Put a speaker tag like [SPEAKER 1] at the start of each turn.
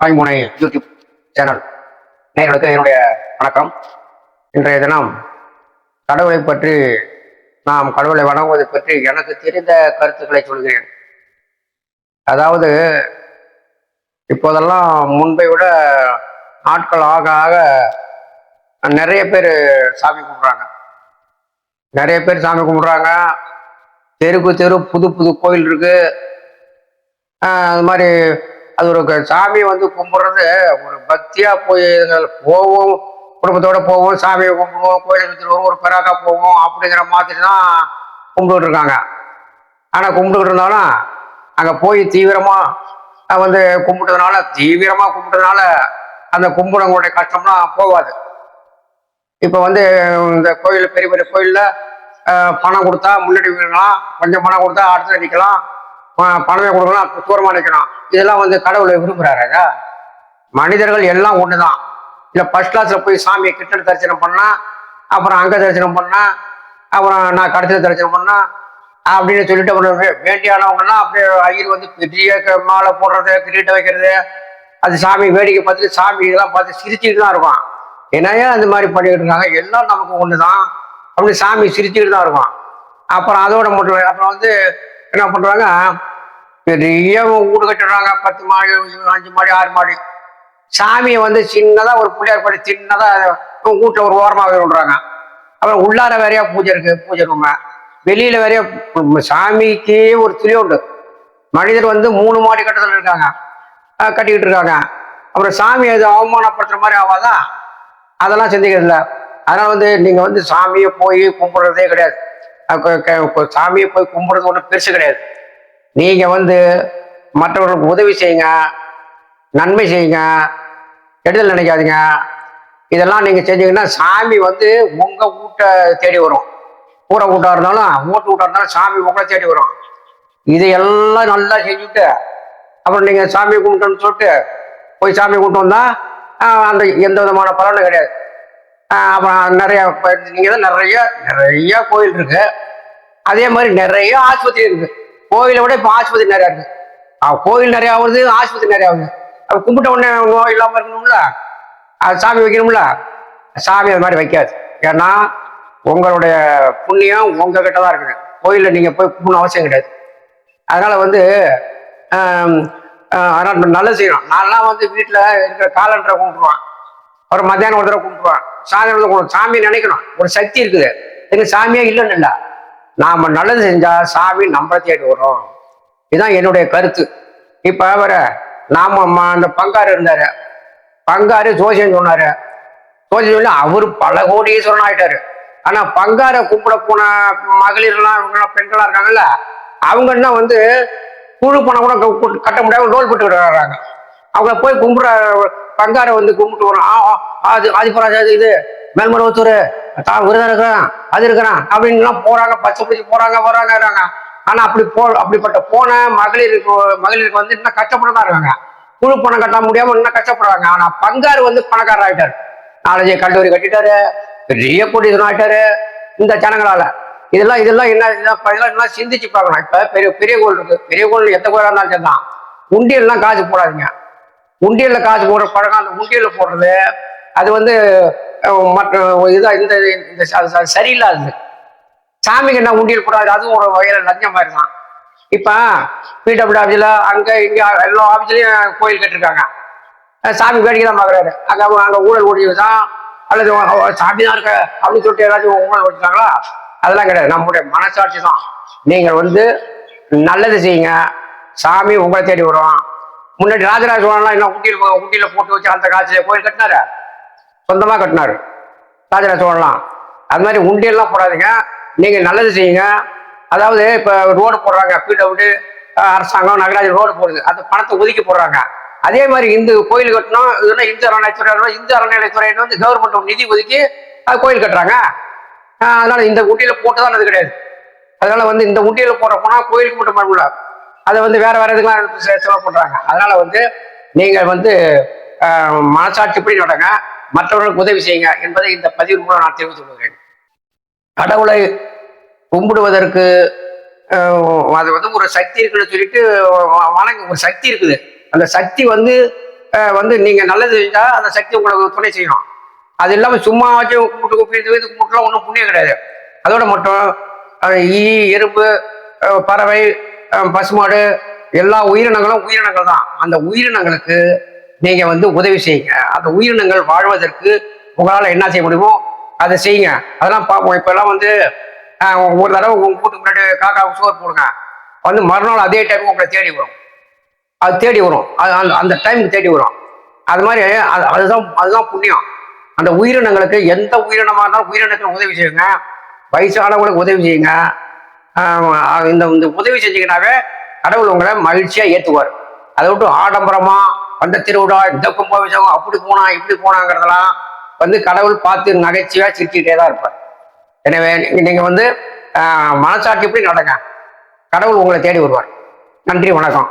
[SPEAKER 1] தாய்முனை YouTube channel நேயர்களுக்கு என்னுடைய வணக்கம். இன்றைய தினம் கடவுளை பற்றி, நாம் கடவுளை வணங்குவதை பற்றி எனக்கு தெரிந்த கருத்துக்களை சொல்கிறேன். அதாவது, இப்போதெல்லாம் முன்பை விட நாட்கள் ஆக ஆக நிறைய பேர் சாமி கும்பிட்றாங்க. தெருக்கு தெரு புது புது கோயில் இருக்கு. அது மாதிரி அது ஒரு சாமியை கும்பிட்றது ஒரு பக்தியா போவோம், குடும்பத்தோட போவோம், சாமியை கும்பிடுவோம், கோயிலுக்கு திருவோம், ஒரு பெராக்கா போவோம் அப்படிங்கிற மாதிரி தான் கும்பிட்டு இருக்காங்க. ஆனால் கும்பிட்டுக்கிட்டு இருந்தாலும் அங்கே போய் தீவிரமா கும்பிட்டதுனால அந்த கும்பிடவங்களுடைய கஷ்டம்லாம் போகாது. இப்போ இந்த கோயில், பெரிய பெரிய கோயிலில் பணம் கொடுத்தா முன்னாடி நிற்கலாம், கொஞ்சம் பணம் கொடுத்தா அடுத்த நிற்கலாம், பணமே கொடுக்கலாம், தூரமாக நிற்கணும். இதெல்லாம் கடவுளை விரும்புகிறாரா? மனிதர்கள் எல்லாம் ஒன்று தான். இல்லை ஃபர்ஸ்ட் கிளாஸில் போய் சாமியை கிட்ட தரிசனம் பண்ணா, அப்புறம் அங்கே தரிசனம் பண்ணா, அப்புறம் நான் கடைசியில் தரிசனம் பண்ணா அப்படின்னு சொல்லிட்டு அப்புறம் வேண்டியானவங்கலாம் அப்படியே ஐயர் பெரிய மாலை போடுறது, கிரீட்டை வைக்கிறது, அது சாமி வேடிக்கை பார்த்துட்டு சாமி இதெல்லாம் பார்த்து சிரிச்சுட்டு தான் இருக்கும். என்னையா அந்த மாதிரி பண்ணிக்கிட்டு இருக்காங்க, எல்லாம் நமக்கு ஒன்று தான் அப்படின்னு சாமி சிரிச்சுக்கிட்டு தான் இருக்கும். அப்புறம் அதோட மட்டும் அப்புறம் என்ன பண்ணுறாங்க, பெரிய வீடு கட்டிடுறாங்க, 10 மாடி, 5 மாடி, 6 மாடி. சாமியை சின்னதா ஒரு பிள்ளையார் படி சின்னதா வீட்டுல ஒரு ஓரமாக விடுறாங்க. அப்புறம் உள்ளார வேறையா பூஜை இருக்கு, பூஜை ரூம், வெளியில வேறையா சாமிக்கு ஒரு துளி உண்டு. மனிதர் 3 மாடி கட்டத்தில் இருக்காங்க, கட்டிக்கிட்டு இருக்காங்க. அப்புறம் சாமி அது அவமானப்படுத்துற மாதிரி ஆகாதான், அதெல்லாம் சிந்திக்கிறது இல்லை. அதனால நீங்க சாமியை போய் கும்பிடுறதே கிடையாது. சாமியை போய் கும்பிடுறது ஒன்றும் பெருசு கிடையாது. நீங்க மற்றவர்களுக்கு உதவி செய்யுங்க, நன்மை செய்யுங்க, கெடுதல் நினைக்காதீங்க. இதெல்லாம் நீங்க செஞ்சீங்கன்னா சாமி உங்க வீட்டை தேடி வரும். கூரை வீட்டா இருந்தாலும், ஓட்டு வீட்டா இருந்தாலும் சாமி உங்களை தேடி வரும். இதையெல்லாம் நல்லா செஞ்சுட்டு அப்புறம் நீங்க சாமி கும்பிட்டோன்னு சொல்லிட்டு போய் சாமி கும்பிட்டு வந்தா அந்த எந்த விதமான பலனும் கிடையாது. அப்புறம் நீங்க தான் நிறைய கோயில் இருக்கு, அதே மாதிரி நிறைய ஆஸ்பத்திரி இருக்கு. கோயிலை விட இப்போ ஆஸ்பத்திரி நிறையா இருக்கு. கோயில் நிறையா ஆகுது, ஆஸ்பத்திரி நிறையா ஆகுது. அப்போ கும்பிட்ட உடனே நோய் இல்லாமல் இருக்கணும்ல, அது சாமி வைக்கணும்ல. சாமி அது மாதிரி வைக்காது. ஏன்னா உங்களுடைய புண்ணியம் உங்ககிட்ட தான் இருக்குது. கோயிலில் நீங்கள் போய் கும்பிடணும் அவசியம் கிடையாது. அதனால அதனால் நல்லது செய்யணும். நான்லாம் வீட்டில் இருக்கிற காலண்டரை கும்பிட்டுருவான், ஒரு மத்தியானம் ஒரு தடவை கும்பிட்டுருவான், சாயந்தரம் சாமியை நினைக்கணும். ஒரு சக்தி இருக்குது, எங்கள் சாமியே இல்லைன்னு இல்லை. நாம நல்லது செஞ்சா சாமி நம்மளை தேடி வரும். இதுதான் என்னுடைய கருத்து. இப்ப வேற நாம அந்த பங்காரு இருந்தாரு, பங்காரு ஜோசியம் சொன்னாரு, ஜோசியம் சொல்லி அவரு பல கோடீஸ்வரன் ஆயிட்டாரு. ஆனா பங்கார கும்பிட போன மகளிர்லாம் இவங்கெல்லாம் பெண்களா இருக்காங்கல்ல, அவங்கன்னா குழு பணம் கூட கட்ட முடியாம லோல் போட்டு வர்றாங்க. அவங்க போய் கும்பிடுற பங்கார கும்பிட்டு வரோம், அது ஆதிபராஜ், இது மேல்மருவத்தூர் தான் விரதம் இருக்கிறான், அது இருக்கிறான் அப்படின்லாம் போறாங்க, பச்சை பிடிச்சி போறாங்க, வர்றாங்க. ஆனா அப்படிப்பட்ட போன மகளிருக்கு இன்னும் கஷ்டப்பட்டு தான் இருக்காங்க. குழு பணம் கட்ட முடியாம இன்னும் கஷ்டப்படுறாங்க. ஆனா பங்காரு பணக்காரர் ஆயிட்டாரு, 4 கல்லூரி கட்டிட்டாரு, பெரிய கோடீஸ்வரன் ஆயிட்டாரு இந்த ஜனங்களால. இதெல்லாம் இதெல்லாம் சிந்திச்சு பார்க்கணும். இப்ப பெரிய கோயில் இருக்கு, பெரிய கோயில் எந்த கோயிலா இருந்தாலும் சரிதான், உண்டியல்லாம் காசு போடாதீங்க. உண்டியல்ல காசு போடுற பழக்கம், அந்த உண்டியல்ல போடுறது அது மற்ற இதா இந்த சரியில்லாது. சாமிக்கு என்ன உண்டியல் போடாது, அதுவும் ஒரு வகையில லஞ்சம் மாதிரி தான். இப்ப பிடபிள்யூ ஆஃபீஸ்ல அங்க இங்க எல்லா ஆஃபீஸ்லயும் கோயில் கட்டிருக்காங்க, சாமி வேடிக்கை தான் பாக்குறாரு. அங்க ஊழல் ஓடிதான் அல்லது சாமி தான் இருக்க அப்படின்னு சொல்லிட்டு ஏதாச்சும் ஊழல் ஓடிட்டாங்களா? அதெல்லாம் கிடையாது. நம்முடைய மனசாட்சி தான். நீங்க நல்லது செய்யுங்க, சாமி உங்களை தேடி வரும். முன்னாடி ராஜராஜ சோழன்லாம் என்ன ஊட்டியில போட்டு வச்சு அந்த காலத்துல கோயில் கட்டினாரு, சொந்தமா கட்டினாரு ராஜராஜ சோழன்லாம். அது மாதிரி உண்டியெல்லாம் போடாதீங்க, நீங்க நல்லது செய்யுங்க. அதாவது இப்ப ரோடு போடுறாங்க, பிடபிள்யூ அரசாங்கம் நகராட்சி ரோடு போடுது, அந்த பணத்தை ஒதுக்கி போடுறாங்க. அதே மாதிரி இந்த கோயில் கட்டணும், இதெல்லாம் இந்து அறநிலைத்துறை கவர்மெண்ட் நிதி ஒதுக்கி அது கோயில் கட்டுறாங்க. அதனால இந்த உண்டியில போட்டுதான் அது கிடையாது. அதனால இந்த உண்டியில போடுற போனா கோயிலுக்கு மட்டும் பண்ணல, அதை வேற இதுக்கெல்லாம் செலவு பண்றாங்க. அதனால நீங்க மனசாட்சிப்படி நடங்க, மற்றவர்களுக்கு உதவி செய்யுங்க என்பதை இந்த பதிவு மூலம் நான் தெரிவித்துக் கொள்கிறேன். கடவுளை கும்பிடுவதற்கு அது ஒரு சக்தி இருக்குன்னு சொல்லிட்டு வணங்க, ஒரு சக்தி இருக்குது. அந்த சக்தி வந்து நீங்க நல்லது செஞ்சா அந்த சக்தி உங்களுக்கு துணை செய்யும். அது இல்லாமல் சும்மா வச்சு கும்பிட்டு கும்பிட்டு இது கும்பிட்டுலாம் ஒன்றும் புண்ணியம் கிடையாது. அதோட மட்டும் ஈ, எறும்பு, பறவை, பசுமாடு, எல்லா உயிரினங்கள் தான். அந்த உயிரினங்களுக்கு நீங்க வந்து உதவி செய்யுங்க. அந்த உயிரினங்கள் வாழ்வதற்கு உங்களால் என்ன செய்ய முடியுமோ அதை செய்யுங்க. அதெல்லாம் பார்ப்போம். இப்பெல்லாம் வந்து ஒரு தடவை உங்க வீட்டுக்கு முன்னாடி காக்காவுக்கு சோறு போடுங்க, வந்து மறுநாள் அதே டைம் உங்களை தேடி வரும். அது தேடி வரும், அது அந்த டைமுக்கு தேடி வரும். அது மாதிரி அதுதான் புண்ணியம். அந்த உயிரினங்களுக்கு எந்த உயிரினமாக இருந்தாலும் உயிரினங்களுக்கு உதவி செய்யுங்க. வயசானவங்களுக்கு உதவி செய்யுங்க. இந்த உதவி செஞ்சீங்கன்னாவே கடவுள் உங்களை மகிழ்ச்சியா ஏற்றுவார். அதை விட்டு ஆடம்பரமா அந்த திருவிழா, இந்த கும்பாபிஷேகம், அப்படி போனா இப்படி போனாங்கிறதெல்லாம் வந்து கடவுள் பார்த்து நகைச்சுவையா சிரிச்சுக்கிட்டே தான் இருப்பார். எனவே நீங்க வந்து மனசாட்சி எப்படி நடங்க, கடவுள் உங்களை தேடி வருவார். நன்றி, வணக்கம்.